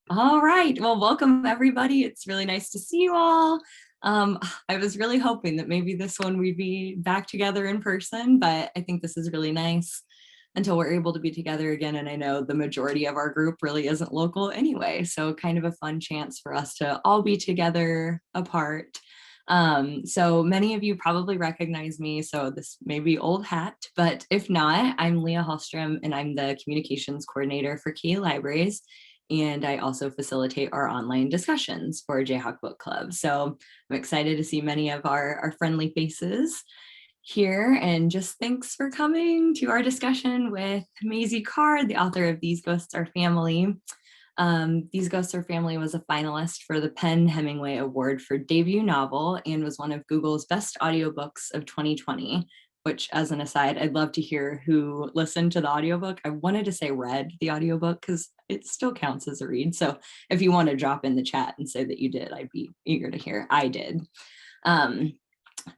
All right. Well, welcome everybody. It's really nice to see you all. I was really hoping that maybe this one we'd be back together in person, but I think this is really nice until we're able to be together again. And I know the majority of our group really isn't local anyway, so kind of a fun chance for us to all be together apart. So many of you probably recognize me, so this may be old hat, but if not, I'm Leah Hallstrom and I'm the communications coordinator for Key Libraries. And I also facilitate our online discussions for Jayhawk Book Club. So I'm excited to see many of our friendly faces here. And just thanks for coming to our discussion with Maisy Card, the author of These Ghosts Are Family. These Ghosts Are Family was a finalist for the Penn Hemingway Award for debut novel and was one of Google's best audiobooks of 2020, which as an aside, I'd love to hear who listened to the audiobook. I wanted to say read the audiobook because it still counts as a read. So if you want to drop in the chat and say that you did, I'd be eager to hear. I did.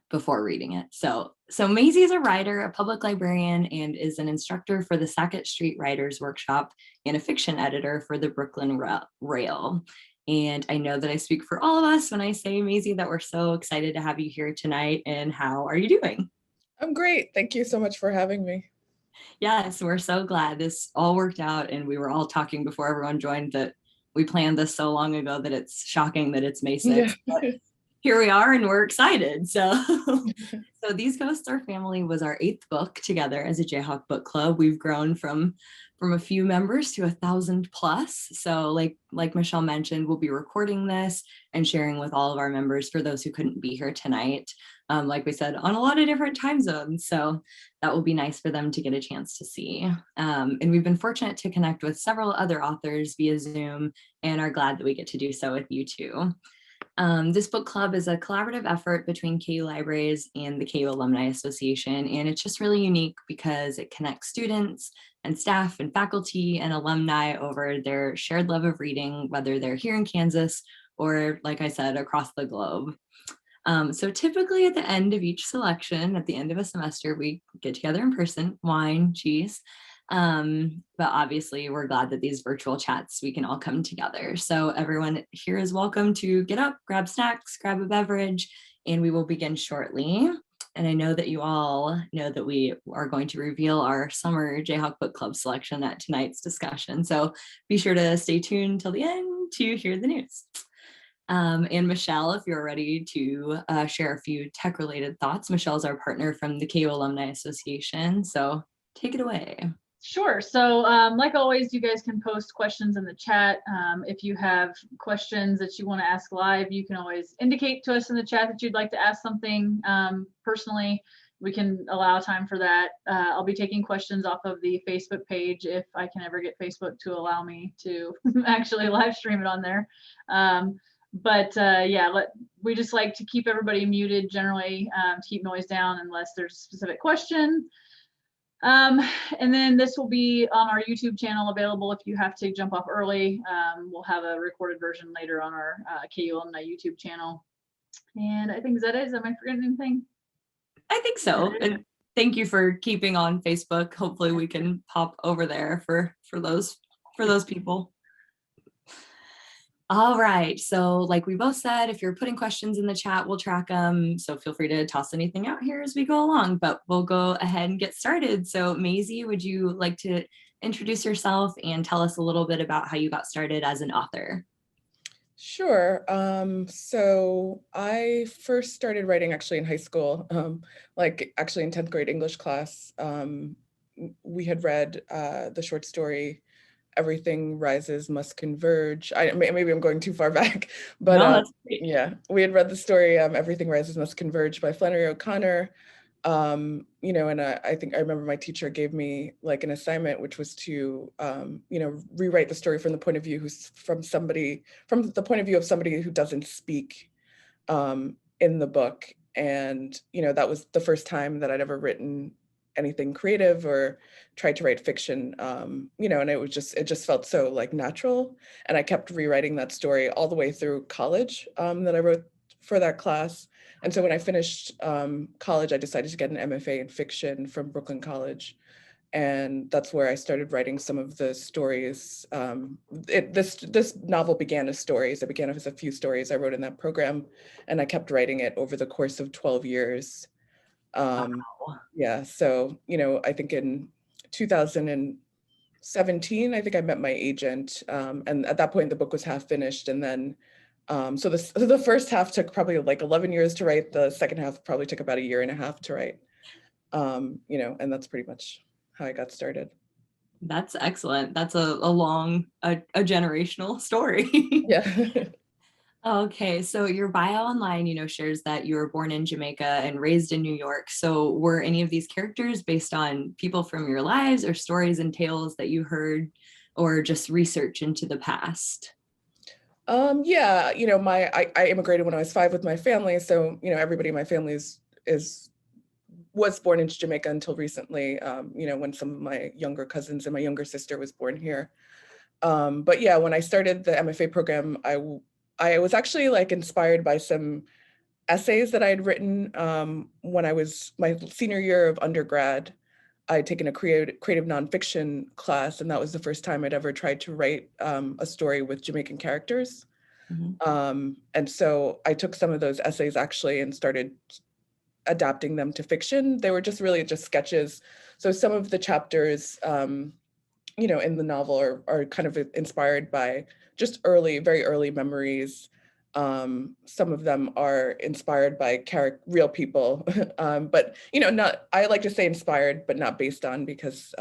Before reading it. So Maisy is a writer, a public librarian, and is an instructor for the Sackett Street Writers Workshop and a fiction editor for the Brooklyn Rail. And I know that I speak for all of us when I say, Maisy, that we're so excited to have you here tonight. And how are you doing? I'm great. Thank you so much for having me. Yes, we're so glad this all worked out. And we were all talking before everyone joined that we planned this so long ago that it's shocking that it's May 6th. Yeah. Here we are and we're excited. So These Ghosts Are Family was our 8th book together as a Jayhawk Book Club. We've grown from a few members to 1,000 plus. So like Michelle mentioned, we'll be recording this and sharing with all of our members for those who couldn't be here tonight. Like we said, on a lot of different time zones. So that will be nice for them to get a chance to see. And we've been fortunate to connect with several other authors via Zoom and are glad that we get to do so with you too. This book club is a collaborative effort between KU Libraries and the KU Alumni Association, and it's just really unique because it connects students and staff and faculty and alumni over their shared love of reading, whether they're here in Kansas or, like I said, across the globe. So typically at the end of each selection, at the end of a semester, we get together in person, wine, cheese. But obviously we're glad that these virtual chats, we can all come together. So everyone here is welcome to get up, grab snacks, grab a beverage, and we will begin shortly. And I know that you all know that we are going to reveal our summer Jayhawk Book Club selection at tonight's discussion. So be sure to stay tuned till the end to hear the news. And Michelle, if you're ready to share a few tech-related thoughts. Michelle's our partner from the KU Alumni Association, so take it away. Sure. So like always, you guys can post questions in the chat. If you have questions that you want to ask live, you can always indicate to us in the chat that you'd like to ask something personally. We can allow time for that. I'll be taking questions off of the Facebook page if I can ever get Facebook to allow me to actually live stream it on there. Yeah, we just like to keep everybody muted generally to keep noise down unless there's a specific question. And then this will be on our YouTube channel available if you have to jump off early. We'll have a recorded version later on our KU Alumni YouTube channel. And I think that is, am I forgetting anything? I think so. And thank you for keeping on Facebook. Hopefully we can pop over there for those people. All right, so like we both said, if you're putting questions in the chat, we'll track them. So feel free to toss anything out here as we go along, but we'll go ahead and get started. So Maisy, would you like to introduce yourself and tell us a little bit about how you got started as an author? Sure. So I first started writing actually in high school, like actually in 10th grade English class. We had read the short story Everything Rises Must Converge. Maybe I'm going too far back, but No, yeah, we had read the story Everything Rises Must Converge by Flannery O'Connor. And I think I remember my teacher gave me like an assignment, which was to, rewrite the story from the point of view from the point of view of somebody who doesn't speak in the book. And, that was the first time that I'd ever written anything creative or tried to write fiction, and it just felt so like natural. And I kept rewriting that story all the way through college that I wrote for that class. And so when I finished college, I decided to get an MFA in fiction from Brooklyn College. And that's where I started writing some of the stories. This novel began as stories. It began as a few stories I wrote in that program, and I kept writing it over the course of 12 years. Wow. Yeah, so, I think in 2017, I think I met my agent, and at that point the book was half finished, and then so the first half took probably like 11 years to write. The second half probably took about a year and a half to write. And that's pretty much how I got started. That's excellent. That's a long, a generational story. Yeah. Okay, so your bio online, shares that you were born in Jamaica and raised in New York. So were any of these characters based on people from your lives or stories and tales that you heard, or just research into the past? Yeah, I immigrated when I was 5 with my family. So, everybody in my family was born in Jamaica until recently, when some of my younger cousins and my younger sister was born here. But yeah, when I started the MFA program, I was actually like inspired by some essays that I had written when I was my senior year of undergrad. I had taken a creative nonfiction class, and that was the first time I'd ever tried to write a story with Jamaican characters. And so I took some of those essays actually and started adapting them to fiction. They were just sketches. So some of the chapters, in the novel are kind of inspired by just very early memories. Some of them are inspired by real people, but I like to say inspired, but not based on, because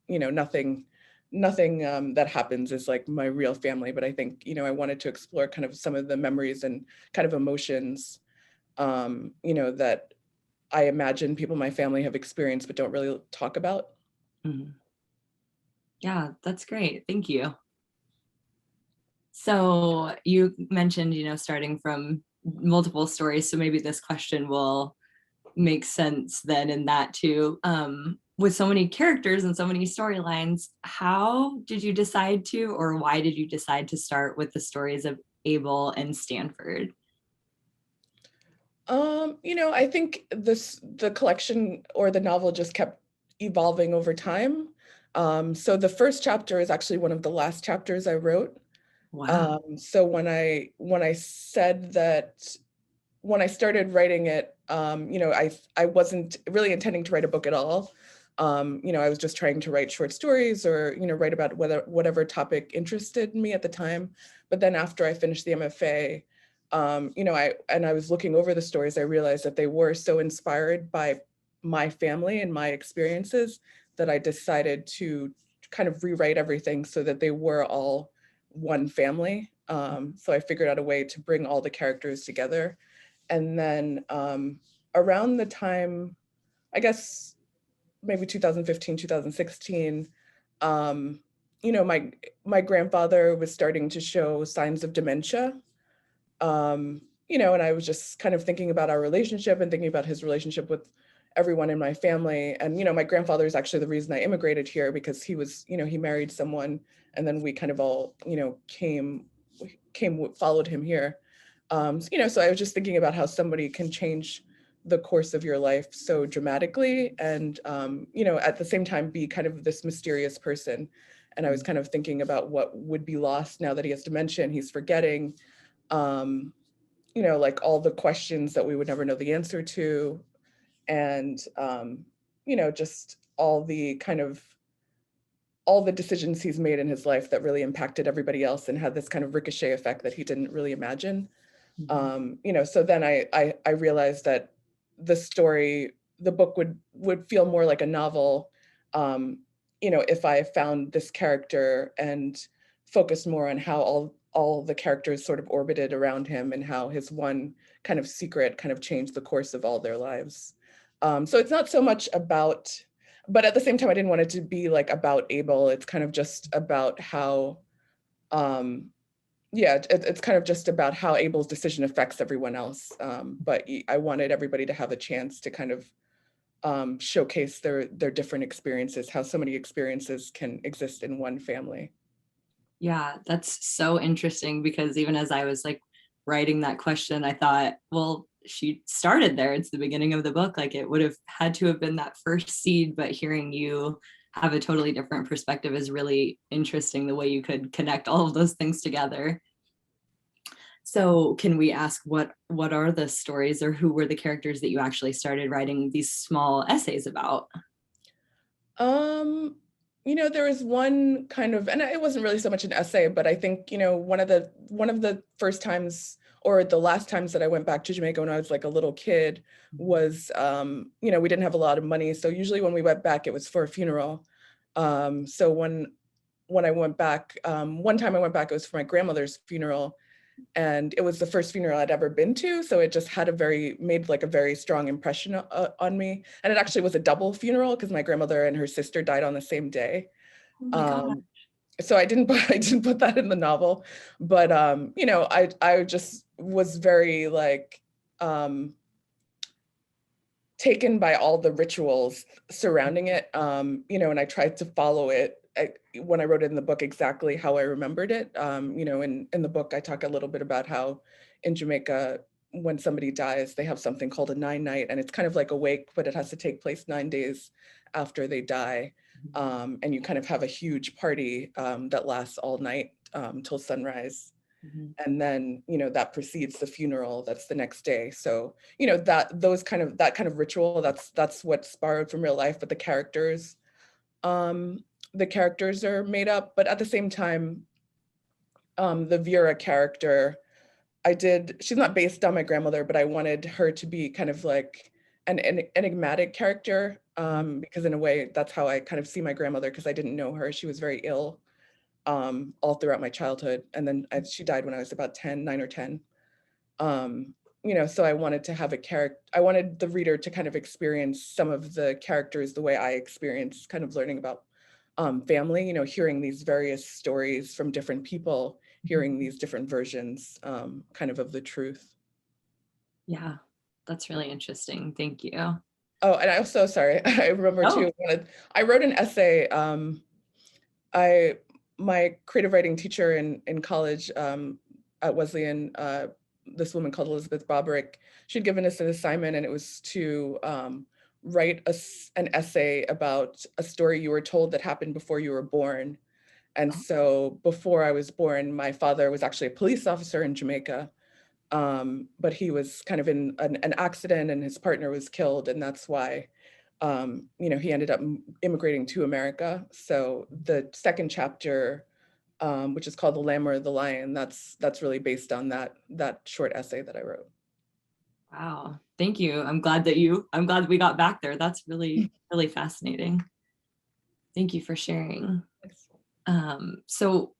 nothing that happens is like my real family. But I think I wanted to explore kind of some of the memories and kind of emotions, that I imagine people in my family have experienced but don't really talk about. Mhm. Yeah, that's great. Thank you. So you mentioned, starting from multiple stories. So maybe this question will make sense then in that too. With so many characters and so many storylines, how did you decide to, or why did you decide to start with the stories of Abel and Stanford? I think the collection or the novel just kept evolving over time. So the first chapter is actually one of the last chapters I wrote. Wow. So when I said that when I started writing it, I wasn't really intending to write a book at all. I was just trying to write short stories or write about whatever topic interested me at the time. But then after I finished the MFA, I was looking over the stories, I realized that they were so inspired by my family and my experiences that I decided to kind of rewrite everything so that they were all one family. So I figured out a way to bring all the characters together. And then around the time, I guess maybe 2015, 2016, my grandfather was starting to show signs of dementia. And I was just kind of thinking about our relationship and thinking about his relationship with everyone in my family. And, my grandfather is actually the reason I immigrated here, because he married someone, and then we kind of all, followed him here. So I was just thinking about how somebody can change the course of your life so dramatically, and, at the same time be kind of this mysterious person. And I was kind of thinking about what would be lost now that he has dementia and he's forgetting, like all the questions that we would never know the answer to. And, just all the decisions he's made in his life that really impacted everybody else and had this kind of ricochet effect that he didn't really imagine. So then I realized that the book would feel more like a novel, if I found this character and focused more on how all the characters sort of orbited around him and how his one kind of secret kind of changed the course of all their lives. So it's not so much about, but at the same time, I didn't want it to be like about Abel. It's kind of just about how, it's kind of just about how Abel's decision affects everyone else. But I wanted everybody to have a chance to kind of showcase their different experiences, how so many experiences can exist in one family. Yeah, that's so interesting, because even as I was like writing that question, I thought, well, she started there. It's the beginning of the book. Like, it would have had to have been that first seed, but hearing you have a totally different perspective is really interesting, the way you could connect all of those things together. So can we ask what are the stories, or who were the characters that you actually started writing these small essays about? There was one kind of, and it wasn't really so much an essay, but I think, one of the first times, or the last times that I went back to Jamaica when I was like a little kid was, we didn't have a lot of money. So usually when we went back, it was for a funeral. So when I went back, one time I went back, it was for my grandmother's funeral. And it was the first funeral I'd ever been to. So it just made like a very strong impression on me. And it actually was a double funeral because my grandmother and her sister died on the same day. Oh my God. So I didn't put that in the novel, but I just was very like taken by all the rituals surrounding it, and I tried to follow it when I wrote it in the book exactly how I remembered it. In the book, I talk a little bit about how in Jamaica, when somebody dies, they have something called a 9-night, and it's kind of like a wake, but it has to take place 9 days after they die. And you kind of have a huge party that lasts all night till sunrise. Mhm. And then, that precedes the funeral. That's the next day. So, that kind of ritual, that's what's borrowed from real life, but the characters are made up. But at the same time, the Vera character, she's not based on my grandmother, but I wanted her to be kind of like an enigmatic character, because in a way, that's how I kind of see my grandmother, because I didn't know her. She was very ill all throughout my childhood. And then she died when I was about 9 or 10. So I wanted to have I wanted the reader to kind of experience some of the characters the way I experienced kind of learning about family, hearing these various stories from different people, hearing these different versions kind of the truth. Yeah, that's really interesting. Thank you. Oh, and I also, sorry, I remember too, I wrote an essay. My creative writing teacher in college at Wesleyan, this woman called Elizabeth Boberick, she'd given us an assignment, and it was to write an essay about a story you were told that happened before you were born. And so before I was born, my father was actually a police officer in Jamaica, but he was kind of in an accident, and his partner was killed, and that's why he ended up immigrating to America. So the second chapter, which is called The Lamb or the Lion, that's really based on that short essay that I wrote. Wow, thank you. I'm glad we got back there. That's really, really fascinating. Thank you for sharing. So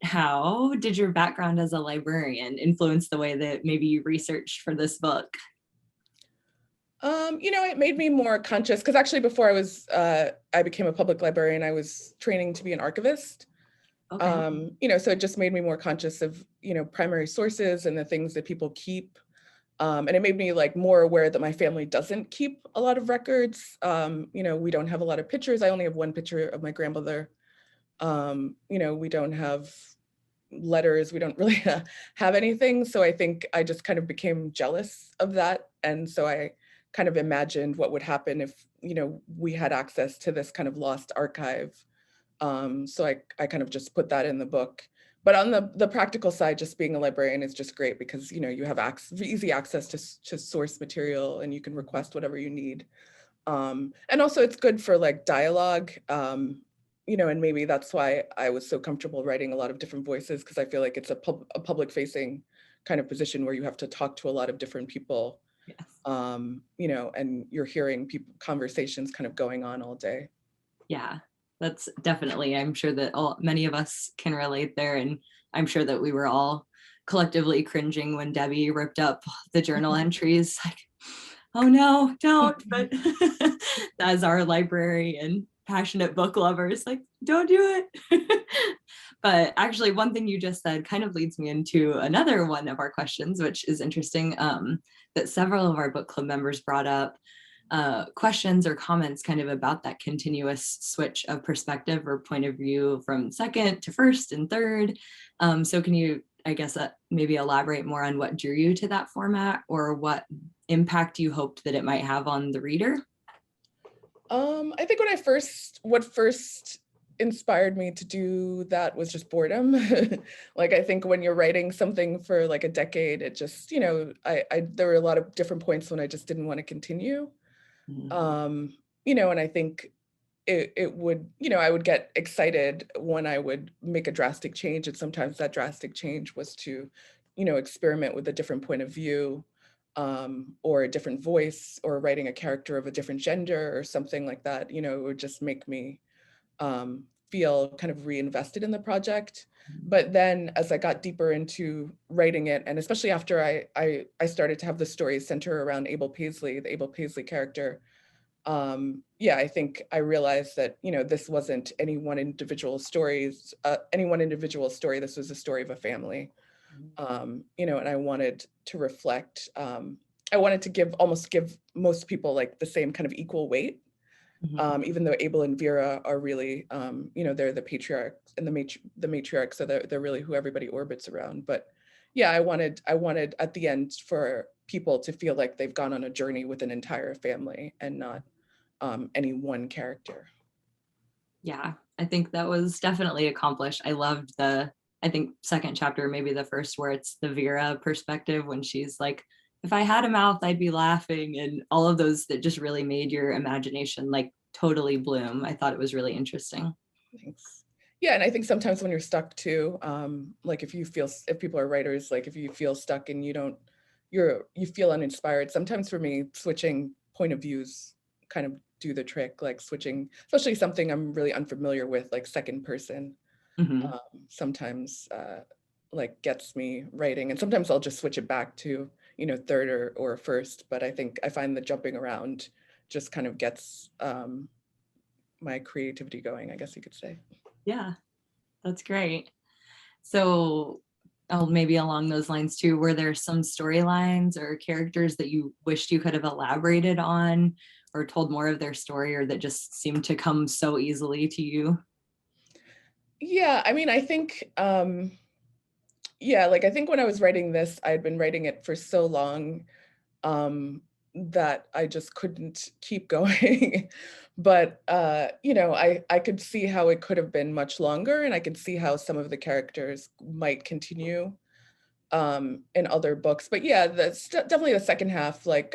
how did your background as a librarian influence the way that maybe you researched for this book? It made me more conscious, because actually before I became a public librarian, I was training to be an archivist. Okay. So it just made me more conscious of, primary sources and the things that people keep. And it made me like more aware that my family doesn't keep a lot of records. We don't have a lot of pictures. I only have one picture of my grandmother. We don't have letters. We don't really have anything. So I think I just kind of became jealous of that. And so I kind of imagined what would happen if, we had access to this kind of lost archive. So I kind of just put that in the book. But on the practical side, just being a librarian is just great, because, you have easy access to source material, and you can request whatever you need. And also it's good for like dialogue, and maybe that's why I was so comfortable writing a lot of different voices, because I feel like it's a public facing kind of position where you have to talk to a lot of different people. Yes. And you're hearing conversations kind of going on all day. Yeah, that's definitely, I'm sure that many of us can relate there. And I'm sure that we were all collectively cringing when Debbie ripped up the journal entries. Like, oh no, don't. But as our library and passionate book lovers, like, don't do it. But actually, one thing you just said kind of leads me into another one of our questions, which is interesting, that several of our book club members brought up questions or comments kind of about that continuous switch of perspective or point of view from second to first and third. So can you, I guess, maybe elaborate more on what drew you to that format, or what impact you hoped that it might have on the reader? I think what first inspired me to do that was just boredom. Like, I think when you're writing something for like a decade, it just, there were a lot of different points when I just didn't want to continue. Mhm. And I think it would, I would get excited when I would make a drastic change. And sometimes that drastic change was to, experiment with a different point of view, or a different voice, or writing a character of a different gender or something like that. It would just make me feel kind of reinvested in the project. But then as I got deeper into writing it, and especially after I started to have the story center around Abel Paisley, the Abel Paisley character, I think I realized that, this wasn't any one individual story. This was a story of a family. And I wanted to reflect, I wanted to give most people like the same kind of equal weight. Mhm. Even though Abel and Vera are really, they're the patriarchs and the matriarch, so they're really who everybody orbits around. But yeah, I wanted at the end for people to feel like they've gone on a journey with an entire family and not any one character. Yeah, I think that was definitely accomplished. I loved I think second chapter, maybe the first, where it's the Vera perspective when she's like, if I had a mouth, I'd be laughing, and all of those that just really made your imagination like totally bloom. I thought it was really interesting. Thanks. Yeah, and I think sometimes when you're stuck too, like if people are writers, like if you feel stuck and you feel uninspired, sometimes for me, switching point of views kind of do the trick, like switching, especially something I'm really unfamiliar with, like second person, Mhm. sometimes like gets me writing. And sometimes I'll just switch it back to, third or first, but I find the jumping around just kind of gets my creativity going, I guess you could say. Yeah, that's great. So, oh, maybe along those lines too, were there some storylines or characters that you wished you could have elaborated on or told more of their story, or that just seemed to come so easily to you? Yeah, I mean, I think, like I think when I was writing this, I had been writing it for so long, that I just couldn't keep going. But I could see how it could have been much longer, and I could see how some of the characters might continue in other books. But yeah, that's definitely the second half, like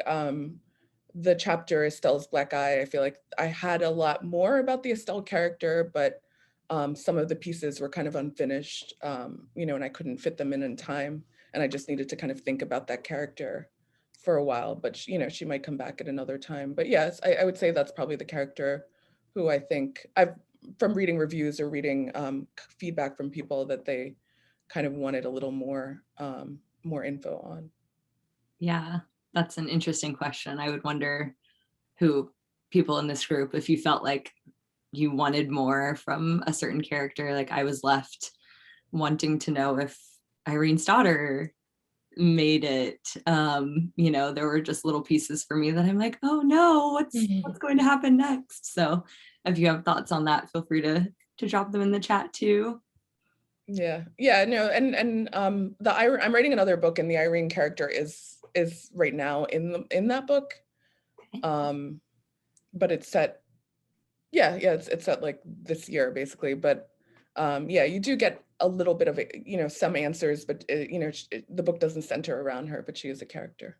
the chapter Estelle's Black Eye. I feel like I had a lot more about the Estelle character, but some of the pieces were kind of unfinished, and I couldn't fit them in time. And I just needed to kind of think about that character for a while, but she might come back at another time. But yes, I would say that's probably the character who I think from reading reviews or reading feedback from people, that they kind of wanted a little more info on. Yeah, that's an interesting question. I would wonder who people in this group, if you felt like you wanted more from a certain character. Like I was left wanting to know if Irene's daughter made it. There were just little pieces for me that I'm like, oh no, what's going to happen next? So if you have thoughts on that, feel free to drop them in the chat too. Yeah, no, and I'm writing another book, and the Irene character is right now in that book. But it's set, it's set like this year basically. But you do get a little bit of some answers, but the book doesn't center around her, but she is a character.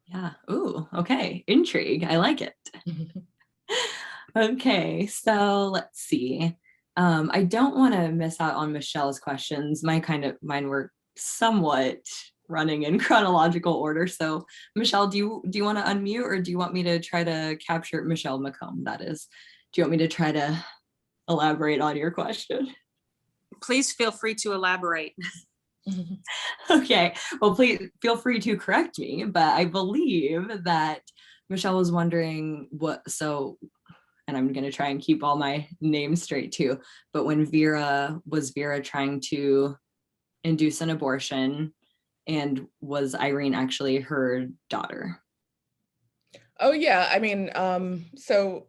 Yeah. Ooh, okay. Intrigue. I like it. Okay, so let's see. I don't want to miss out on Michelle's questions. Mine were somewhat running in chronological order. So Michelle, do you want to unmute, or do you want me to try to capture Michelle McComb, that is? Do you want me to try to elaborate on your question? Please feel free to elaborate. Okay, well, please feel free to correct me, but I believe that Michelle was wondering and I'm going to try and keep all my names straight too, but when Vera trying to induce an abortion, and was Irene actually her daughter? Oh yeah, I mean, so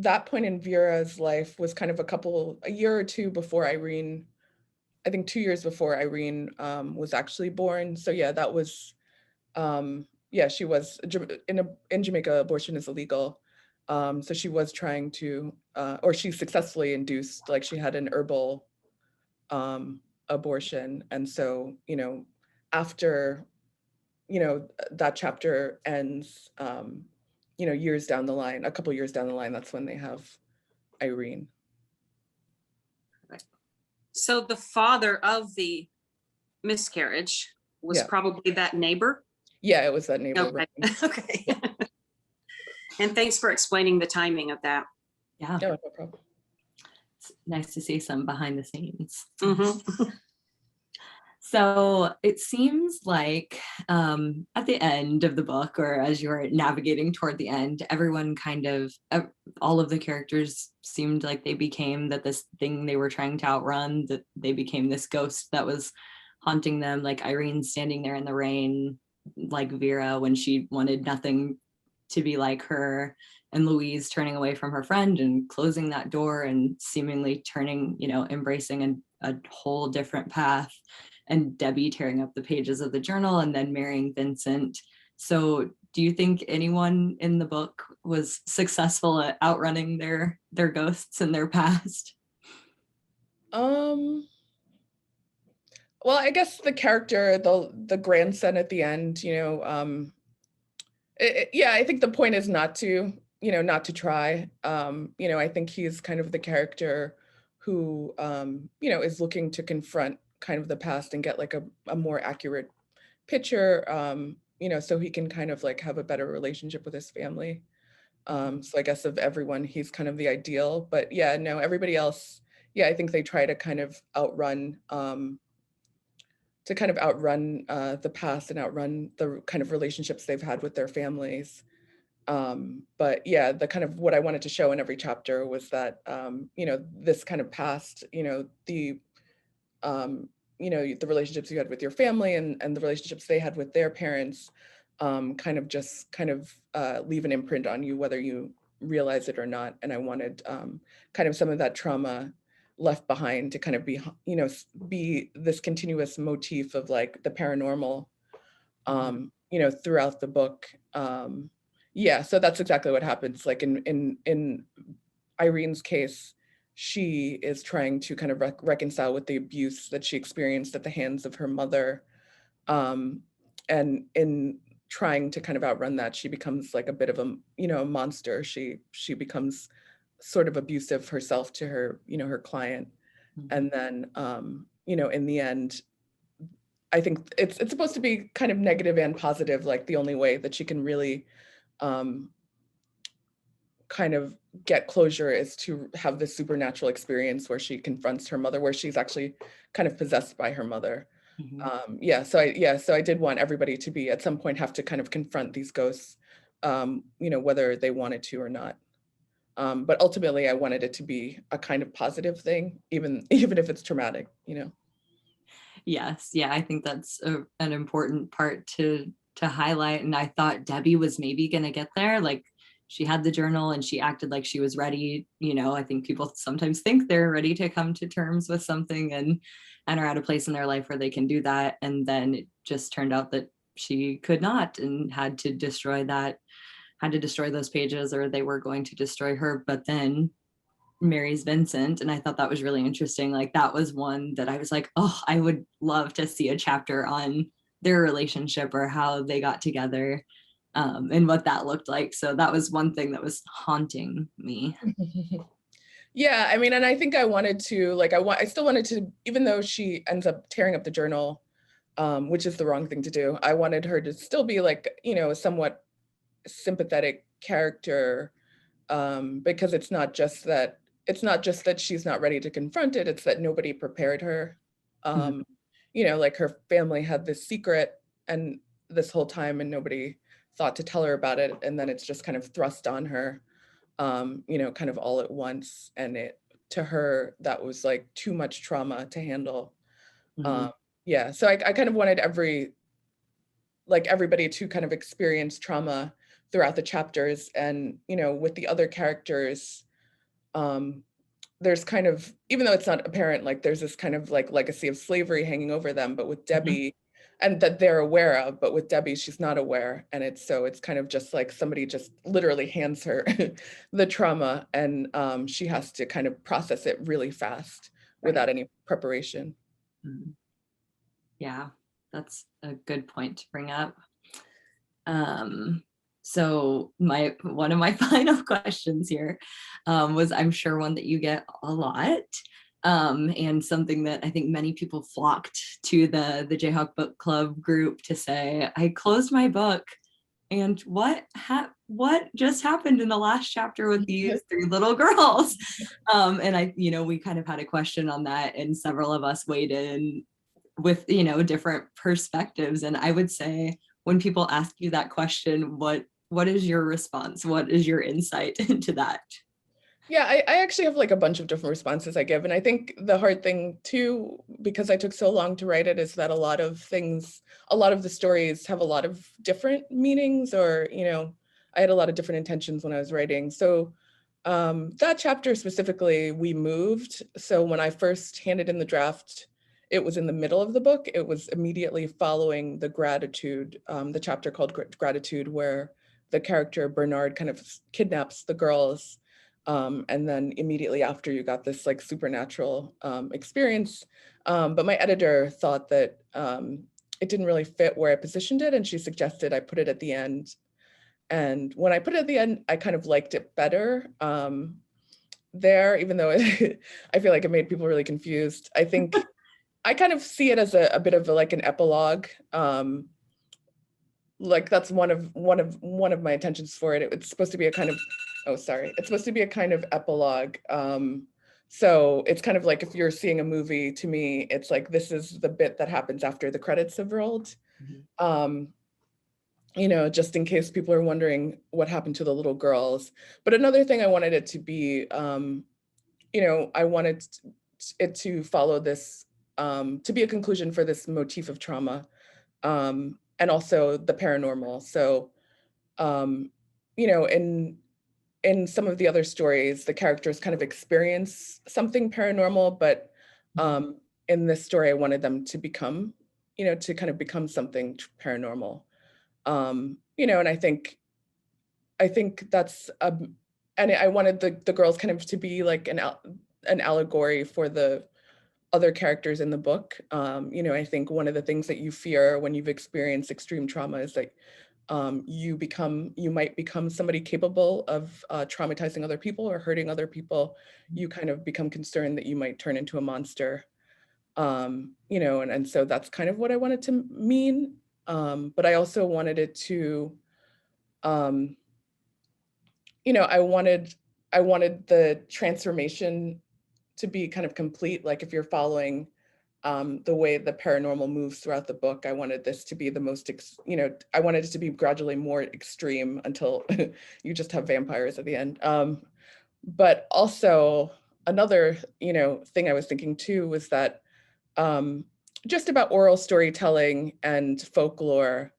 that point in Vera's life was kind of a year or two before Irene. I think 2 years before Irene was actually born. So yeah, that was she was in Jamaica, abortion is illegal. So she was trying to, or she successfully induced, like she had an herbal abortion. And so, after, that chapter ends, years down the line, a couple years down the line, that's when they have Irene. So the father of the miscarriage was Yeah. probably that neighbor? Yeah, it was that neighbor. Okay. Okay. And thanks for explaining the timing of that. Yeah, No, no problem. it's nice to see some behind the scenes. Mhm. So it seems like at the end of the book, or as you're navigating toward the end, everyone kind of, all of the characters seemed like they became that this thing they were trying to outrun, that they became this ghost that was haunting them, like Irene standing there in the rain, like Vera when she wanted nothing to be like her, and Louise turning away from her friend and closing that door and seemingly turning, embracing a whole different path, and Debbie tearing up the pages of the journal and then marrying Vincent. So do you think anyone in the book was successful at outrunning their ghosts in their past? Well, I guess the character, the grandson at the end, yeah, I think the point is not to try. I think he's kind of the character who, is looking to confront kind of the past and get like a more accurate picture, so he can kind of like have a better relationship with his family. So I guess of everyone, he's kind of the ideal, but yeah, no, everybody else, yeah, I think they try to kind of outrun, the past and outrun the kind of relationships they've had with their families. But yeah, the kind of what I wanted to show in every chapter was that, this kind of past, the relationships you had with your family and the relationships they had with their parents, kind of leave an imprint on you, whether you realize it or not. And I wanted kind of some of that trauma left behind to kind of be, be this continuous motif of like the paranormal, throughout the book. Yeah, so that's exactly what happens. Like in Irene's case, she is trying to kind of reconcile with the abuse that she experienced at the hands of her mother. And in trying to kind of outrun that, she becomes like a bit of a monster. She becomes sort of abusive herself to her, her client. And then, in the end, I think it's supposed to be kind of negative and positive, like the only way that she can really kind of get closure is to have this supernatural experience where she confronts her mother, where she's actually kind of possessed by her mother. So I did want everybody to be at some point have to kind of confront these ghosts, whether they wanted to or not. But ultimately I wanted it to be a kind of positive thing, even if it's traumatic, Yes, yeah, I think that's an important part to highlight. And I thought Debbie was maybe going to get there. Like she had the journal and she acted like she was ready. I think people sometimes think they're ready to come to terms with something and are at a place in their life where they can do that. And then it just turned out that she could not and had to destroy those pages, or they were going to destroy her. But then marries Vincent, and I thought that was really interesting. Like that was one that I was like, oh, I would love to see a chapter on their relationship or how they got together, and what that looked like. So that was one thing that was haunting me. Yeah, I mean, and I think I wanted to, like, I still wanted to, even though she ends up tearing up the journal, which is the wrong thing to do, I wanted her to still be like, a somewhat sympathetic character, because it's not just that she's not ready to confront it, it's that nobody prepared her. Like her family had this secret and this whole time and nobody thought to tell her about it, and then it's just kind of thrust on her, kind of all at once, and to her that was like too much trauma to handle. Yeah, so I kind of wanted everybody to kind of experience trauma throughout the chapters, and with the other characters, there's kind of, even though it's not apparent, like there's this kind of like legacy of slavery hanging over them, but with Debbie, and that they're aware of, but with Debbie, she's not aware. And it's kind of just like somebody just literally hands her the trauma, and she has to kind of process it really fast without any preparation. Mm. Yeah, that's a good point to bring up. So one of my final questions here was, I'm sure one that you get a lot, and something that I think many people flocked to the Jayhawk Book Club group to say, I closed my book, and what just happened in the last chapter with these 3 little girls? And we kind of had a question on that, and several of us weighed in with, different perspectives. And I would say, when people ask you that question, what is your response? What is your insight into that? Yeah, I actually have like a bunch of different responses I give. And I think the hard thing too, because I took so long to write it, is that a lot of the stories have a lot of different meanings, or, I had a lot of different intentions when I was writing. So that chapter specifically, we moved. So when I first handed in the draft, it was in the middle of the book. It was immediately following the gratitude, the chapter called Gratitude, where the character Bernard kind of kidnaps the girls. And then immediately after, you got this like supernatural experience. But my editor thought that it didn't really fit where I positioned it, and she suggested I put it at the end. And when I put it at the end, I kind of liked it better there, even though I feel like it made people really confused. I think I kind of see it as a bit of like an epilogue. Like that's one of my intentions for it. It's supposed to be a kind of, it's supposed to be a kind of epilogue. So it's kind of like, if you're seeing a movie, to me, it's like, this is the bit that happens after the credits have rolled. Just in case people are wondering what happened to the little girls. But another thing I wanted it to be, I wanted it to follow this, to be a conclusion for this motif of trauma, and also the paranormal. So, in some of the other stories, the characters kind of experience something paranormal, but in this story, I wanted them to become, to kind of become something paranormal. And I think that's, and I wanted the girls kind of to be like an allegory for the other characters in the book. I think one of the things that you fear when you've experienced extreme trauma is that you might become somebody capable of traumatizing other people or hurting other people. You kind of become concerned that you might turn into a monster. And so that's kind of what I wanted to mean. But I also wanted it to, I wanted the transformation to be kind of complete. Like if you're following the way the paranormal moves throughout the book, I wanted this to be the most, I wanted it to be gradually more extreme until you just have vampires at the end. But also another, thing I was thinking too was that just about oral storytelling and folklore.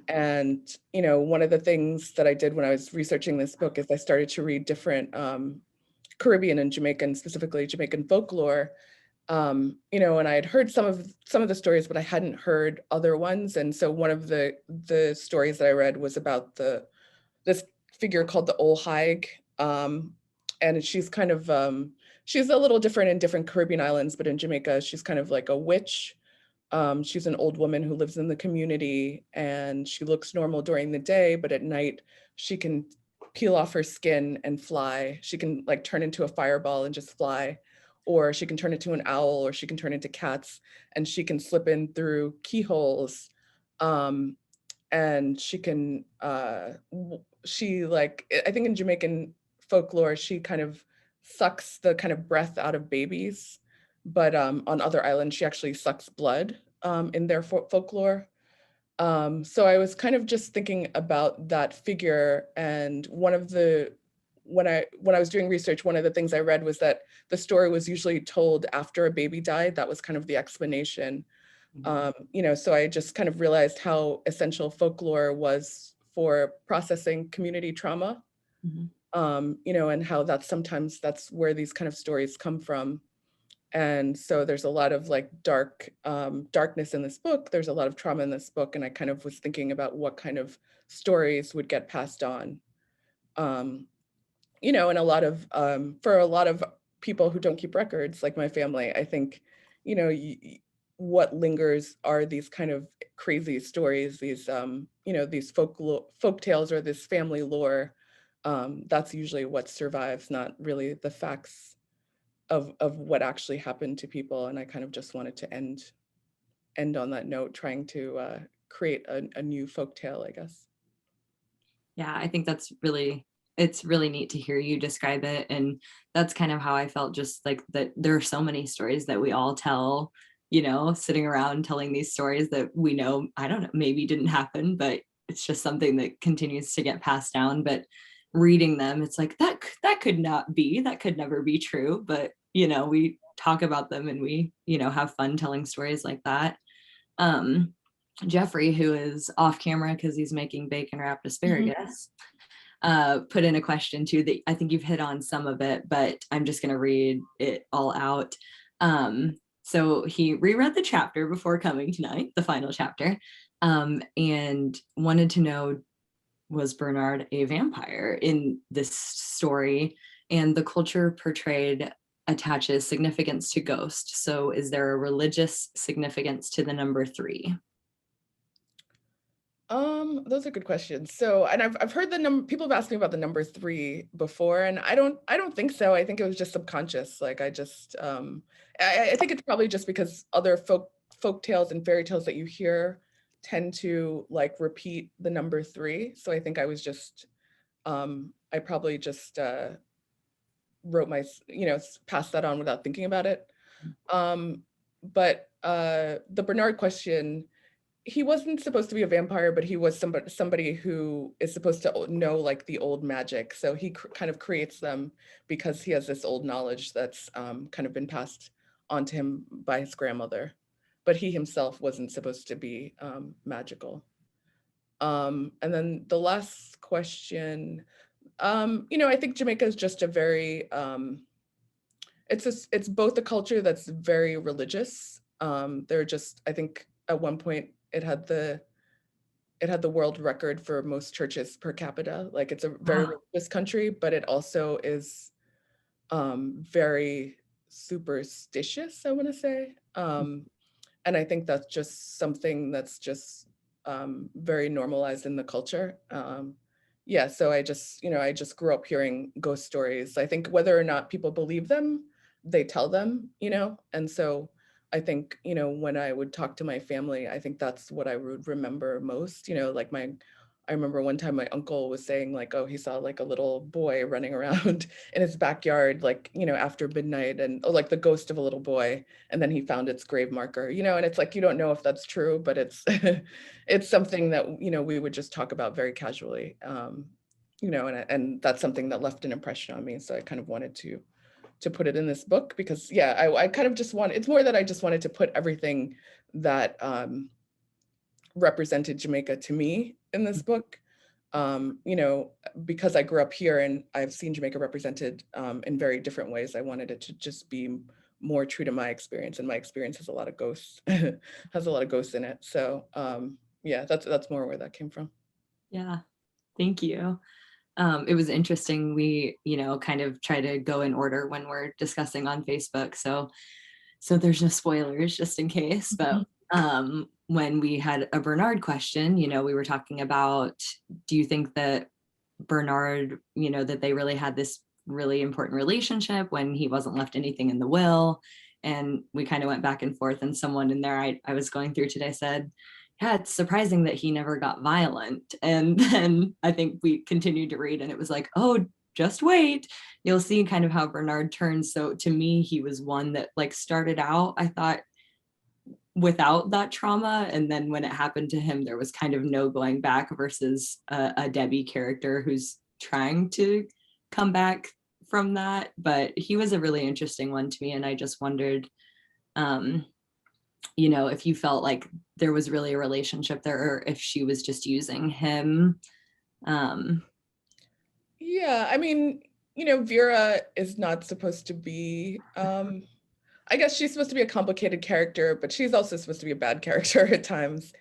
And, one of the things that I did when I was researching this book is I started to read different Caribbean and Jamaican, specifically Jamaican folklore, and I had heard some of the stories, but I hadn't heard other ones. And so one of the stories that I read was about this figure called the old Haig, and she's kind of she's a little different in different Caribbean islands, but in Jamaica, she's kind of like a witch. She's an old woman who lives in the community, and she looks normal during the day, but at night she can peel off her skin and fly. She can like turn into a fireball and just fly, or she can turn into an owl, or she can turn into cats, and she can slip in through keyholes. And she can, I think in Jamaican folklore, she kind of sucks the kind of breath out of babies, but on other islands, she actually sucks blood in their folklore. So I was kind of just thinking about that figure, and when I was doing research, one of the things I read was that the story was usually told after a baby died. That was kind of the explanation. So I just kind of realized how essential folklore was for processing community trauma, and how sometimes that's where these kind of stories come from. And so there's a lot of like darkness in this book. There's a lot of trauma in this book. And I kind of was thinking about what kind of stories would get passed on. You know, and for a lot of people who don't keep records, like my family, I think, you know, what lingers are these kind of crazy stories, these, you know, these folk tales or this family lore. That's usually what survives, not really the facts of what actually happened to people. And I kind of just wanted to end on that note, trying to create a new folk tale, I guess. Yeah, I think it's really neat to hear you describe it. And that's kind of how I felt, just like that there are so many stories that we all tell, you know, sitting around telling these stories that we know, I don't know, maybe didn't happen, but it's just something that continues to get passed down. But reading them, it's like that could never be true. But, you know, we talk about them and we, you know, have fun telling stories like that. Jeffrey, who is off camera because he's making bacon wrapped asparagus, put in a question too that I think you've hit on some of it, but I'm just going to read it all out. So he reread the chapter before coming tonight, the final chapter, and wanted to know, was Bernard a vampire in this story? And the culture portrayed attaches significance to ghost. So is there a religious significance to the number 3? Those are good questions. So, and I've heard the number, people have asked me about the number 3 before, and I don't think so. I think it was just subconscious. Like I just, I think it's probably just because other folk tales and fairy tales that you hear tend to like repeat the number 3. So I think I was just, I probably just wrote you know, passed that on without thinking about it. But the Bernard question, he wasn't supposed to be a vampire, but he was somebody who is supposed to know like the old magic. So he kind of creates them because he has this old knowledge that's kind of been passed on to him by his grandmother. But he himself wasn't supposed to be magical. And then the last question, you know, I think Jamaica is just a very, it's both a culture that's very religious. They're just, I think at one point, it had the world record for most churches per capita. Like it's a very religious country, but it also is very superstitious, I want to say. And I think that's just something that's just very normalized in the culture. Yeah, so I just grew up hearing ghost stories. I think whether or not people believe them, they tell them, you know, and so I think, you know, when I would talk to my family, I think that's what I would remember most, you know, like I remember one time my uncle was saying like, oh, he saw like a little boy running around in his backyard, like, you know, after midnight and like the ghost of a little boy. And then he found its grave marker, you know, and it's like, you don't know if that's true, but it's, it's something that, you know, we would just talk about very casually, you know, and that's something that left an impression on me. So I kind of wanted to put it in this book because yeah, I kind of just it's more that I just wanted to put everything that represented Jamaica to me in this book. You know, because I grew up here and I've seen Jamaica represented in very different ways. I wanted it to just be more true to my experience, and my experience has a lot of ghosts, has a lot of ghosts in it. So yeah, that's more where that came from. Yeah, thank you. It was interesting. We, you know, kind of try to go in order when we're discussing on Facebook. So there's no spoilers just in case. But when we had a Bernard question, you know, we were talking about, do you think that Bernard, you know, that they really had this really important relationship when he wasn't left anything in the will? And we kind of went back and forth, and someone in there I was going through today said, yeah, it's surprising that he never got violent. And then I think we continued to read and it was like, oh, just wait. You'll see kind of how Bernard turns. So to me, he was one that like started out, I thought, without that trauma. And then when it happened to him, there was kind of no going back, versus a Debbie character who's trying to come back from that. But he was a really interesting one to me. And I just wondered, you know, if you felt like there was really a relationship there, or if she was just using him. Yeah, I mean, you know, Vera is not supposed to be I guess she's supposed to be a complicated character, but she's also supposed to be a bad character at times.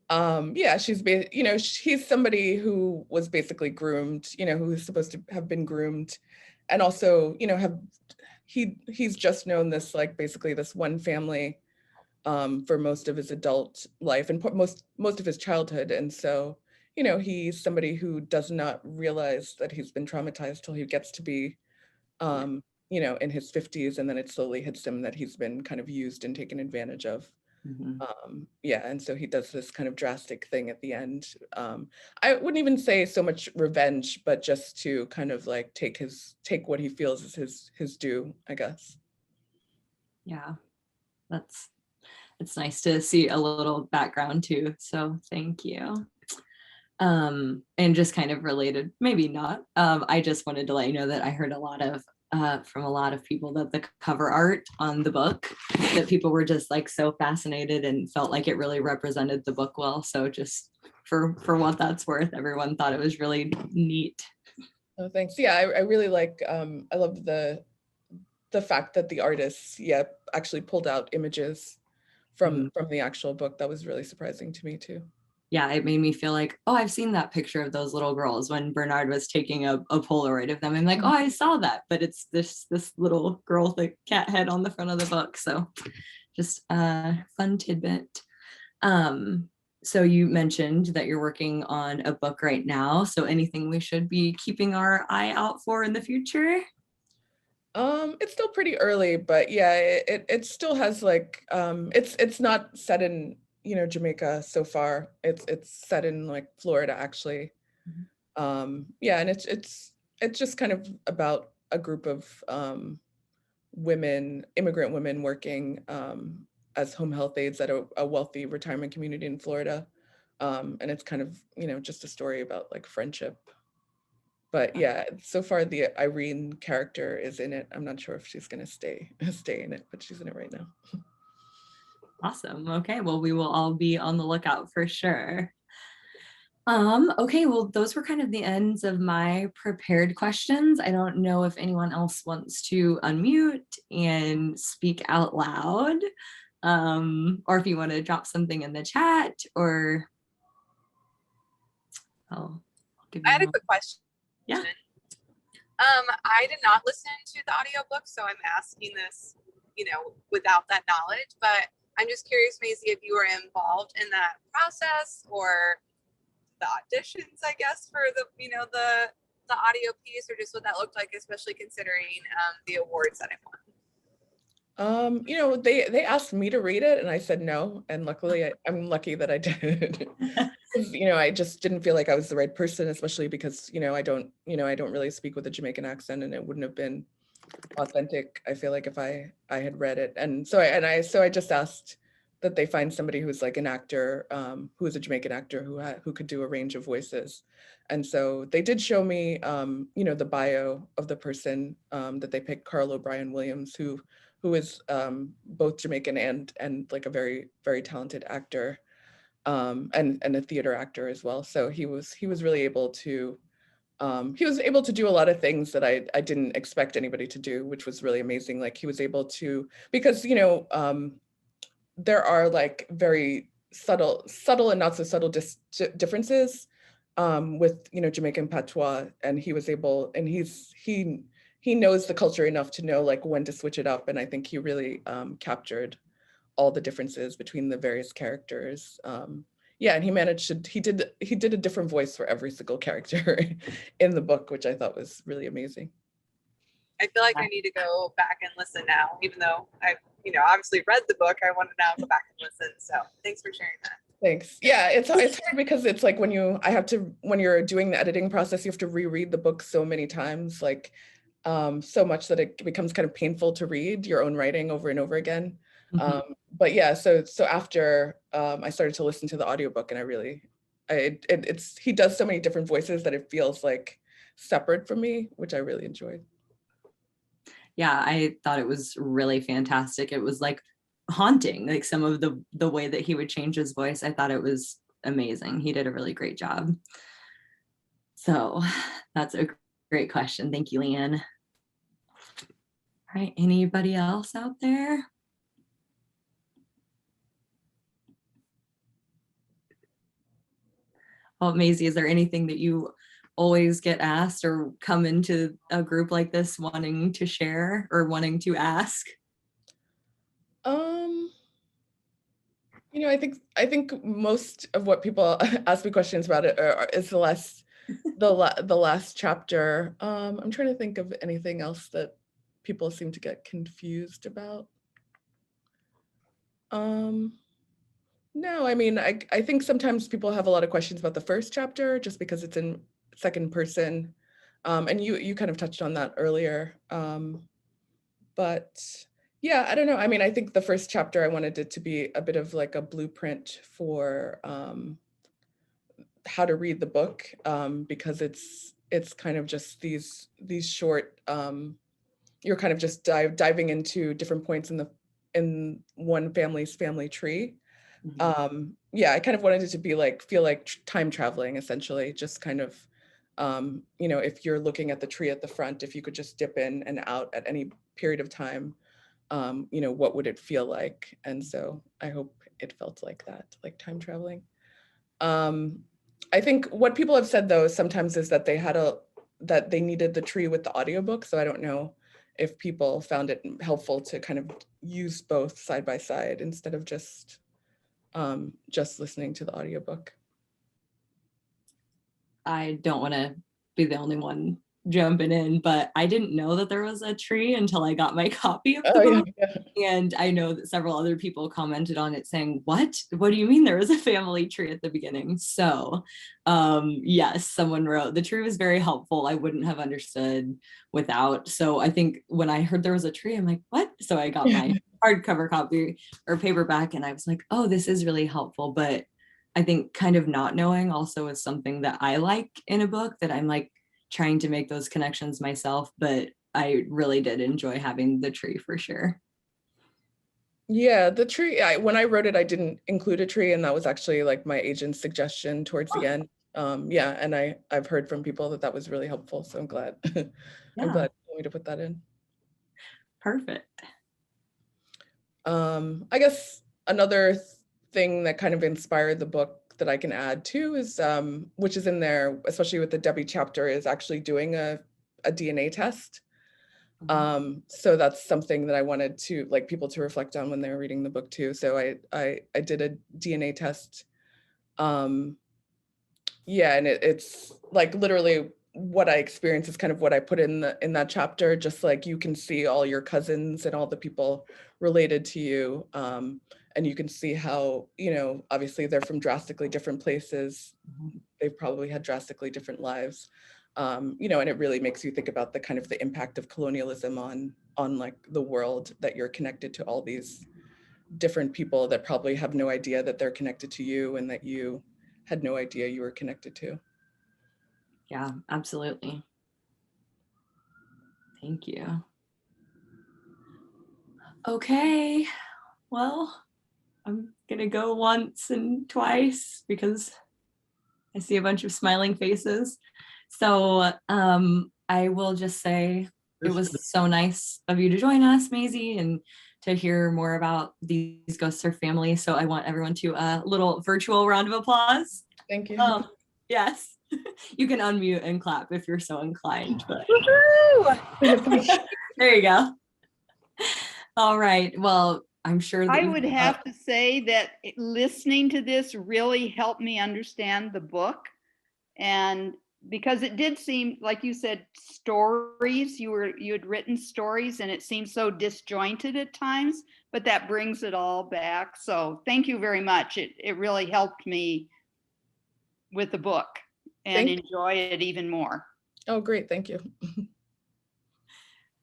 Yeah, he's somebody who was basically groomed, who's supposed to have been groomed, and also, he's just known this, like, basically this one family for most of his adult life and most of his childhood. And so, he's somebody who does not realize that he's been traumatized till he gets to be, in his 50s, and then it slowly hits him that he's been kind of used and taken advantage of. Yeah, and so he does this kind of drastic thing at the end. I wouldn't even say so much revenge, but just to kind of like take what he feels is his due, I guess. Yeah, it's nice to see a little background too. So thank you. And just kind of related, maybe not. I just wanted to let you know that I heard from a lot of people that the cover art on the book, that people were just like so fascinated and felt like it really represented the book well. So just for what that's worth, everyone thought it was really neat. Oh, thanks. Yeah, I really like, I love the fact that the artists, actually pulled out images from the actual book. That was really surprising to me too. Yeah, it made me feel like, oh, I've seen that picture of those little girls when Bernard was taking a Polaroid of them. I'm like, oh, I saw that, but it's this little girl with a cat head on the front of the book. So just a fun tidbit. So you mentioned that you're working on a book right now. So anything we should be keeping our eye out for in the future? It's still pretty early, but yeah, it still has like, it's not set in, Jamaica so far. It's set in like Florida actually. Yeah, and it's just kind of about a group of immigrant women working as home health aides at a wealthy retirement community in Florida. And it's kind of, just a story about like friendship. But yeah, so far the Irene character is in it. I'm not sure if she's gonna stay in it, but she's in it right now. Awesome. Okay, well, we will all be on the lookout for sure. Okay, well, those were kind of the ends of my prepared questions. I don't know if anyone else wants to unmute and speak out loud, or if you want to drop something in the chat, or I'll give you I had a quick question. Yeah. I did not listen to the audiobook, so I'm asking this, without that knowledge, but I'm just curious, Maisy, if you were involved in that process or the auditions, I guess, for the audio piece, or just what that looked like, especially considering the awards that I won. They asked me to read it and I said no, and luckily I'm lucky that I did. I just didn't feel like I was the right person, especially because I don't really speak with a Jamaican accent, and it wouldn't have been authentic, I feel like, if I had read it. And so I just asked that they find somebody who's like an actor, who is a Jamaican actor who could do a range of voices. And so they did show me the bio of the person that they picked, Carl O'Brien Williams, who is both Jamaican and like a very, very talented actor, and a theater actor as well. So he was really able to do a lot of things that I didn't expect anybody to do, which was really amazing. Like he was able to, because there are like very subtle and not so subtle differences with Jamaican patois, and he was able, and he knows the culture enough to know like when to switch it up, and I think he really captured all the differences between the various characters. Yeah, and he did a different voice for every single character in the book, which I thought was really amazing. I feel like I need to go back and listen now, even though I've obviously read the book. I want to now go back and listen. So thanks for sharing that. Thanks. Yeah, it's hard because it's like when you're doing the editing process, you have to reread the book so many times, like so much that it becomes kind of painful to read your own writing over and over again. But yeah, so after I started to listen to the audiobook, and he does so many different voices that it feels like separate from me, which I really enjoyed. Yeah, I thought it was really fantastic. It was like haunting, like some of the way that he would change his voice. I thought it was amazing. He did a really great job. So that's a great question. Thank you, Leanne. All right, anybody else out there? Well, Maisy, is there anything that you always get asked or come into a group like this wanting to share or wanting to ask? You know, I think most of what people ask me questions about it is the last chapter. I'm trying to think of anything else that people seem to get confused about. No, I mean, I think sometimes people have a lot of questions about the first chapter just because it's in second person. And you kind of touched on that earlier. But yeah, I don't know. I mean, I think the first chapter, I wanted it to be a bit of like a blueprint for how to read the book, because it's kind of just these short, you're kind of just diving into different points in one family's family tree. Yeah, I kind of wanted it to be like, feel like time traveling, essentially, just kind of, you know, if you're looking at the tree at the front, if you could just dip in and out at any period of time, you know, what would it feel like? And so I hope it felt like that, like time traveling. I think what people have said though sometimes is that that they needed the tree with the audiobook. So I don't know if people found it helpful to kind of use both side by side instead of just listening to the audiobook. I don't want to be the only one jumping in, but I didn't know that there was a tree until I got my copy of the book. Yeah. And I know that several other people commented on it saying, what do you mean there was a family tree at the beginning? So yes, someone wrote, the tree was very helpful. I wouldn't have understood without. So I think when I heard there was a tree, I'm like, what? So I got my hardcover copy or paperback and I was like, oh, this is really helpful. But I think kind of not knowing also is something that I like in a book, that I'm like trying to make those connections myself, but I really did enjoy having the tree for sure. Yeah, the tree, when I wrote it, I didn't include a tree, and that was actually like my agent's suggestion towards the end. Yeah, and I've heard from people that was really helpful, so I'm glad. I'm glad you want me to put that in. Perfect. I guess another thing that kind of inspired the book that I can add too is, which is in there, especially with the Debbie chapter, is actually doing a DNA test. So that's something that I wanted to like people to reflect on when they were reading the book too. So I did a DNA test. Yeah, and it's like literally what I experienced is kind of what I put in that chapter, just like you can see all your cousins and all the people related to you. And you can see how, you know, obviously they're from drastically different places. They've probably had drastically different lives. You know, and it really makes you think about the kind of the impact of colonialism on like the world, that you're connected to all these different people that probably have no idea that they're connected to you and that you had no idea you were connected to. Yeah, absolutely. Thank you. Okay, well, I'm gonna go once and twice because I see a bunch of smiling faces. So I will just say it was so nice of you to join us, Maisy, and to hear more about these Ghosts Are Family. So I want everyone to a little virtual round of applause. Thank you. Yes, you can unmute and clap if you're so inclined. But there you go. All right. Well, I'm sure that I would have to say that listening to this really helped me understand the book. And because it did seem, like you said, stories, you had written stories and it seemed so disjointed at times, but that brings it all back. So thank you very much. It really helped me with the book and enjoy it even more. Oh, great. Thank you.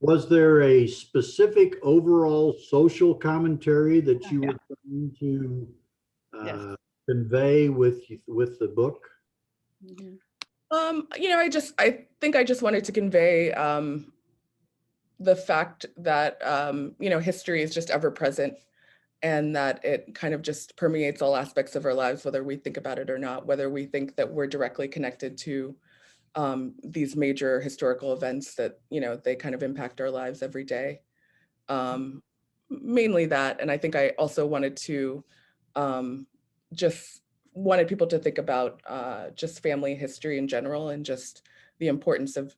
Was there a specific overall social commentary that you were trying to convey with the book? Mm-hmm. You know, I think I just wanted to convey the fact that you know, history is just ever present, and that it kind of just permeates all aspects of our lives, whether we think about it or not, whether we think that we're directly connected to these major historical events that, you know, they kind of impact our lives every day. Mainly that. And I think I also wanted to just wanted people to think about just family history in general, and just the importance of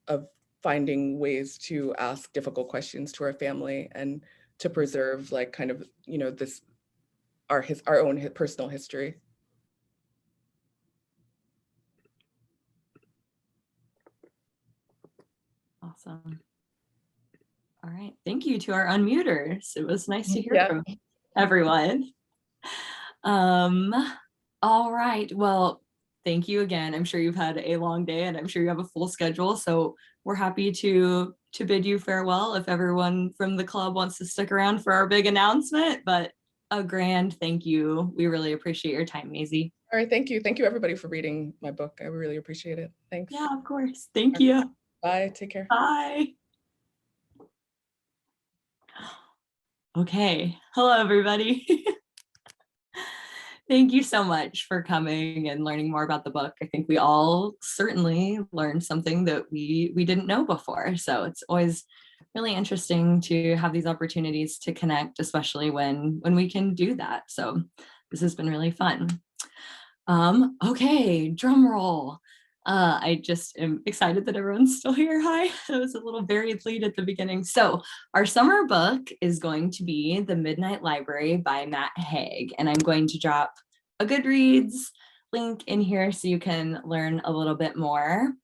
finding ways to ask difficult questions to our family, and to preserve like kind of, you know, this our own personal history. Awesome. All right. Thank you to our unmuters. It was nice to hear Yeah. from everyone. All right. Well, thank you again. I'm sure you've had a long day and I'm sure you have a full schedule. So we're happy to bid you farewell if everyone from the club wants to stick around for our big announcement, but a grand thank you. We really appreciate your time, Maisy. All right. Thank you. Thank you everybody for reading my book. I really appreciate it. Thanks. Yeah, of course. Thank you. Bye. Take care. Bye. Okay. Hello, everybody. Thank you so much for coming and learning more about the book. I think we all certainly learned something that we didn't know before. So it's always really interesting to have these opportunities to connect, especially when we can do that. So this has been really fun. Okay, drum roll. I just am excited that everyone's still here. Hi, it was a little buried lead at the beginning. So our summer book is going to be The Midnight Library by Matt Haig, and I'm going to drop a Goodreads link in here so you can learn a little bit more.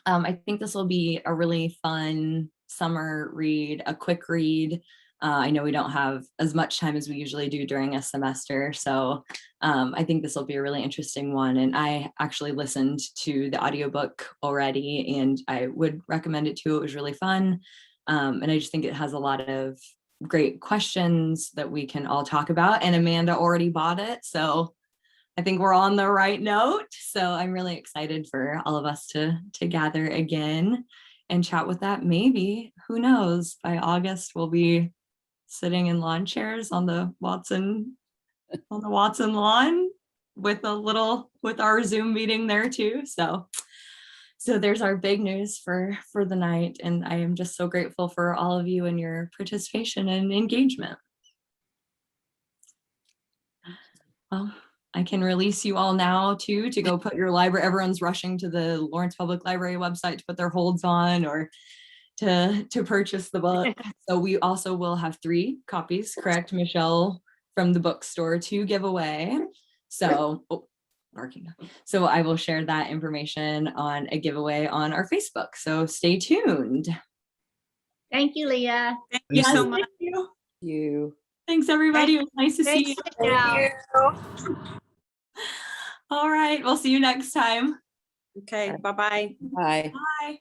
I think this will be a really fun summer read, a quick read. I know we don't have as much time as we usually do during a semester, so I think this will be a really interesting one. And I actually listened to the audiobook already, and I would recommend it too. It was really fun. And I just think it has a lot of great questions that we can all talk about. And Amanda already bought it, so I think we're on the right note. So I'm really excited for all of us to gather again and chat with that. Maybe, who knows, by August we'll be sitting in lawn chairs on the Watson lawn with our Zoom meeting there too. So there's our big news for the night. And I am just so grateful for all of you and your participation and engagement. Well, I can release you all now too, to go put your library. Everyone's rushing to the Lawrence Public Library website to put their holds on, or to purchase the book. So we also will have 3 copies, correct, Michelle, from the bookstore to give away. So, so I will share that information on a giveaway on our Facebook. So stay tuned. Thank you, Leah. Thank you so much. Thank you. Thanks, everybody. It was nice to see you. Thank you. All right. We'll see you next time. Okay, bye-bye. Bye. Bye.